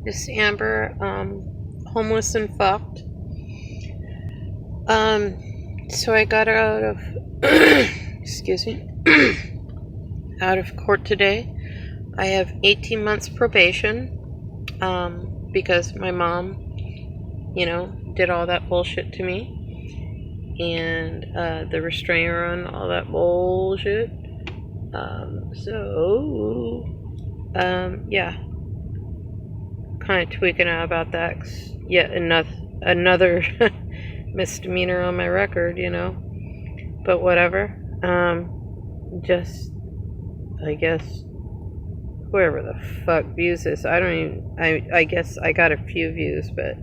This is Amber, homeless and fucked. So I got out of, excuse me, out of court today. I have 18 months probation, because my mom, did all that bullshit to me. And, the restrainer and all that bullshit. Yeah. Kind of tweaking out about that. 'Cause yet another misdemeanor on my record, But whatever. Just, I guess, whoever the fuck views this, I guess I got a few views, but.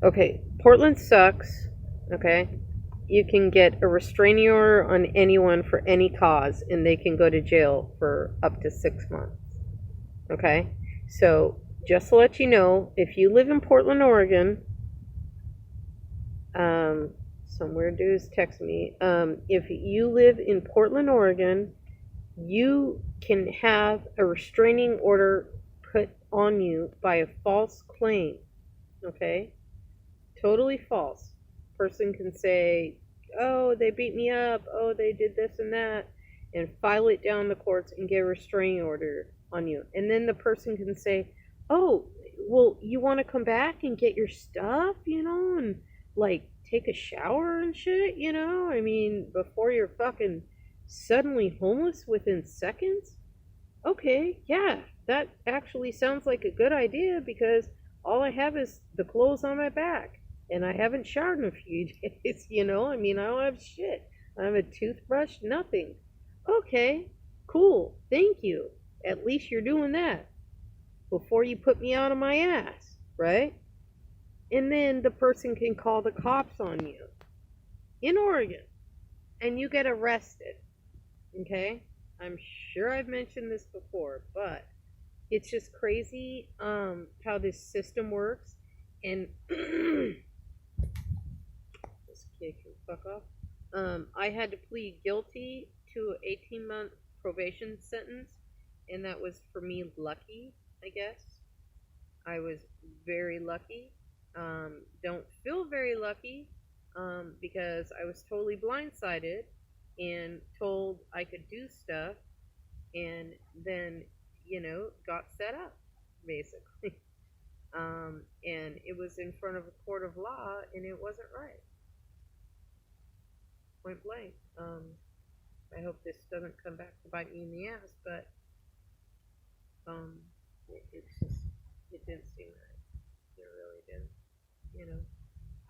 Okay, Portland sucks, okay? You can get a restraining order on anyone for any cause, and they can go to jail for up to 6 months, okay? So, just to let you know, if you live in Portland, Oregon, some weird dudes text me. If you live in Portland, Oregon, you can have a restraining order put on you by a false claim, okay? Totally false. Person can say, oh, they beat me up, oh, they did this and that, and file it down the courts and get a restraining order on you. And then the person can say, oh, well, you want to come back and get your stuff, and like take a shower and shit, I mean, before you're fucking suddenly homeless within seconds? Okay, yeah, that actually sounds like a good idea because all I have is the clothes on my back and I haven't showered in a few days, I mean, I don't have shit. I have a toothbrush, nothing. Okay, cool, thank you. At least you're doing that before you put me out of my ass, right? And then the person can call the cops on you in Oregon and you get arrested, okay? I'm sure I've mentioned this before, but it's just crazy how this system works. And this kid can fuck off. I had to plead guilty to an 18-month probation sentence, and that was for me lucky, I guess. I was very lucky. Don't feel very lucky because I was totally blindsided and told I could do stuff and then, got set up, basically. And it was in front of a court of law and it wasn't right. Point blank. I hope this doesn't come back to bite me in the ass, but it didn't seem right. It really didn't.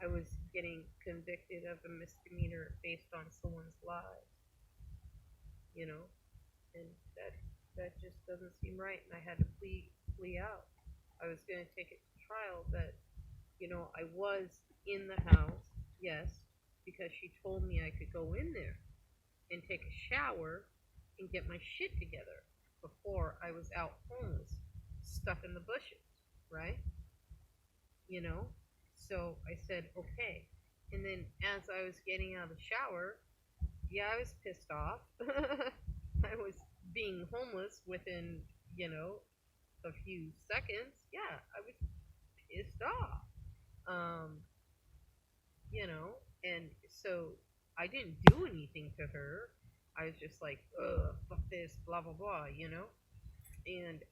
I was getting convicted of a misdemeanor based on someone's lies, and that just doesn't seem right. And I had to plea out. I was going to take it to trial, but I was in the house, yes, because she told me I could go in there and take a shower and get my shit together before I was out homeless, stuck in the bushes, right? So I said, okay. And then as I was getting out of the shower, yeah, I was pissed off. I was being homeless within, a few seconds. Yeah, I was pissed off. And so I didn't do anything to her. I was just like, ugh, fuck this, blah, blah, blah, And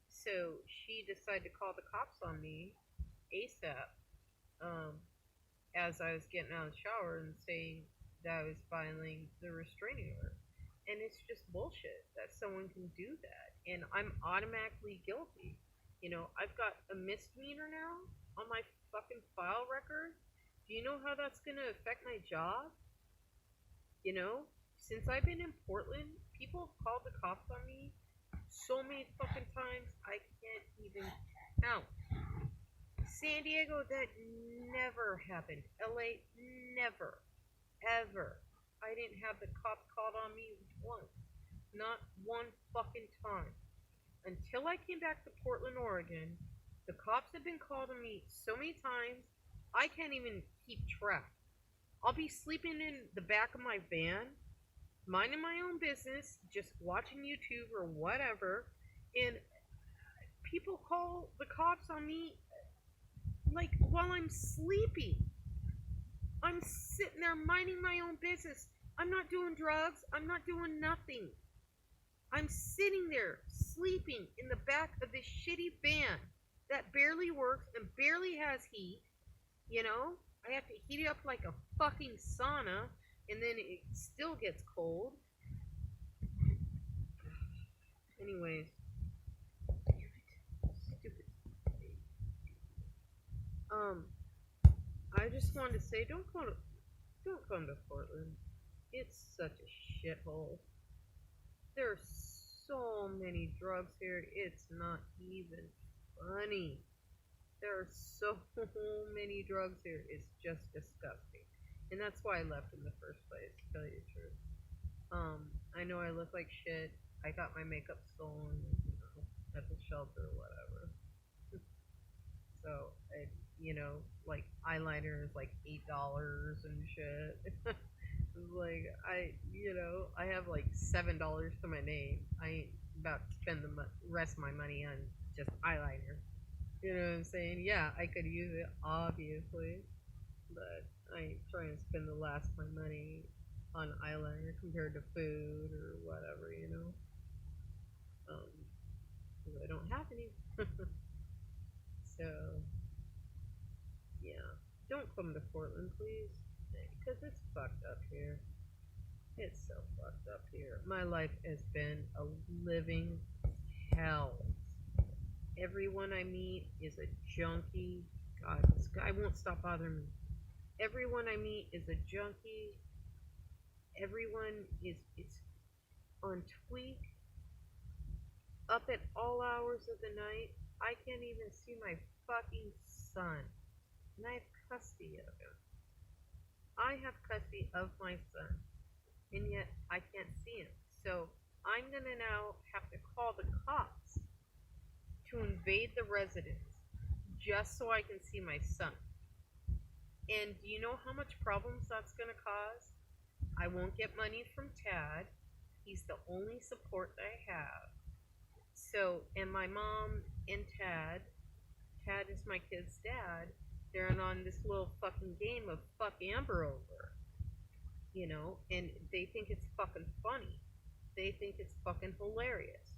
so she decided to call the cops on me ASAP as I was getting out of the shower and saying that I was filing the restraining order. And it's just bullshit that someone can do that. And I'm automatically guilty. I've got a misdemeanor now on my fucking file record. Do you know how that's going to affect my job? Since I've been in Portland, people have called the cops on me so many fucking times I can't even count. San Diego, that never happened. LA, never. Ever. I didn't have the cops called on me once. Not one fucking time. Until I came back to Portland, Oregon, the cops have been called on me so many times, I can't even keep track. I'll be sleeping in the back of my van, minding my own business, just watching YouTube or whatever, and people call call the cops on me, like, while I'm sleeping. I'm sitting there minding my own business. I'm not doing drugs. I'm not doing nothing. I'm sitting there sleeping in the back of this shitty van that barely works and barely has heat. You know, I have to heat it up like a fucking sauna, and then it still gets cold. Anyways, stupid. I just wanted to say, don't come to Portland. It's such a shithole. There's so many drugs here. It's not even funny. There are so many drugs here. It's just disgusting. And that's why I left in the first place, to tell you the truth. I know I look like shit. I got my makeup stolen, at the shelter or whatever. So, like eyeliner is like $8 and shit. Like I have like $7 to my name. I ain't about to spend the rest of my money on just eyeliner. You know what I'm saying? Yeah, I could use it, obviously, but I ain't trying to spend the last of my money on eyeliner compared to food or whatever, because I don't have any. So, yeah. Don't come to Portland, please, because it's fucked up here. It's so fucked up here. My life has been a living hell. Everyone I meet is a junkie. God, this guy won't stop bothering me. Everyone I meet is a junkie. Everyone is on tweak, up at all hours of the night. I can't even see my fucking son. And I have custody of him. I have custody of my son. And yet I can't see him. So I'm gonna now have to call the cops to invade the residence just so I can see my son. And do you know how much problems that's gonna cause? I won't get money from Tad. He's the only support I have. So, and my mom and Tad is my kid's dad, they're on this little fucking game of fuck Amber over, and they think it's fucking funny. They think it's fucking hilarious.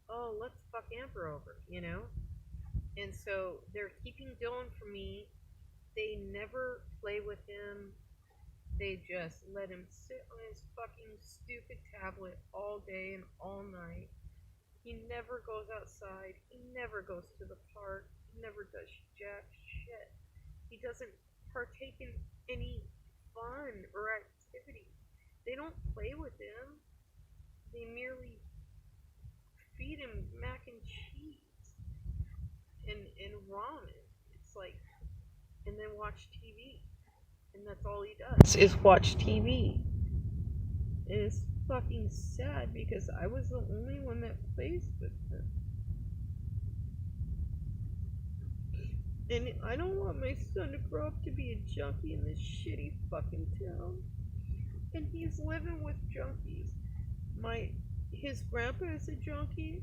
Oh, let's fuck Amber over. And so they're keeping Dylan from me. They never play with him. They just let him sit on his fucking stupid tablet all day and all night. He never goes outside. He never goes to the park. He never does jack shit. He doesn't partake in any fun or activity. They don't play with him. They merely feed him mac and cheese and ramen. It's like, and then watch TV. And that's all he does is watch TV. And it's fucking sad because I was the only one that plays with him. And I don't want my son to grow up to be a junkie in this shitty fucking town. And he's living with junkies. His grandpa is a junkie.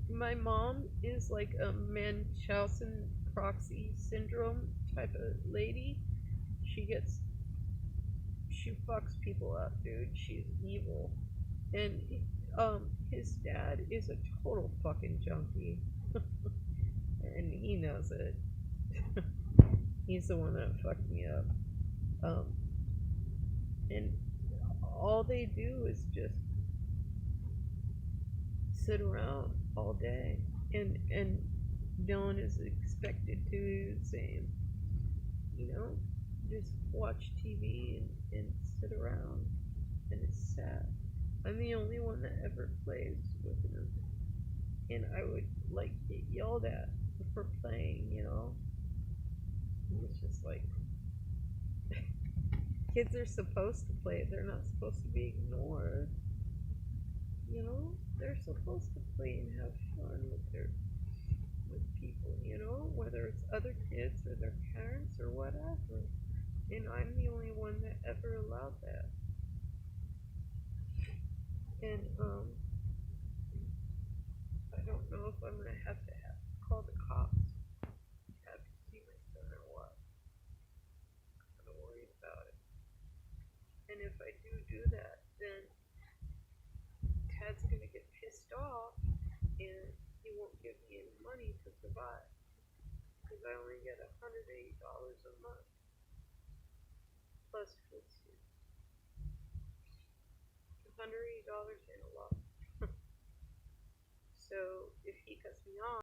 My mom is like a Munchausen proxy syndrome type of lady. She fucks people up, dude. She's evil. And his dad is a total fucking junkie. And he knows it. He's the one that fucked me up. And all they do is just sit around all day. And Dylan is expected to do the same. Just watch TV and sit around. And it's sad. I'm the only one that ever plays with him. And I would like get yelled at for playing. It's just like kids are supposed to play. They're not supposed to be ignored. They're supposed to play and have fun with people, whether it's other kids or their parents or whatever. And I'm the only one that ever allowed that. And I don't know if I'm gonna have to call the I do that, then Ted's gonna get pissed off and he won't give me any money to survive. Because I only get $180 a month plus food stamps. $180 ain't a lot. So if he cuts me off,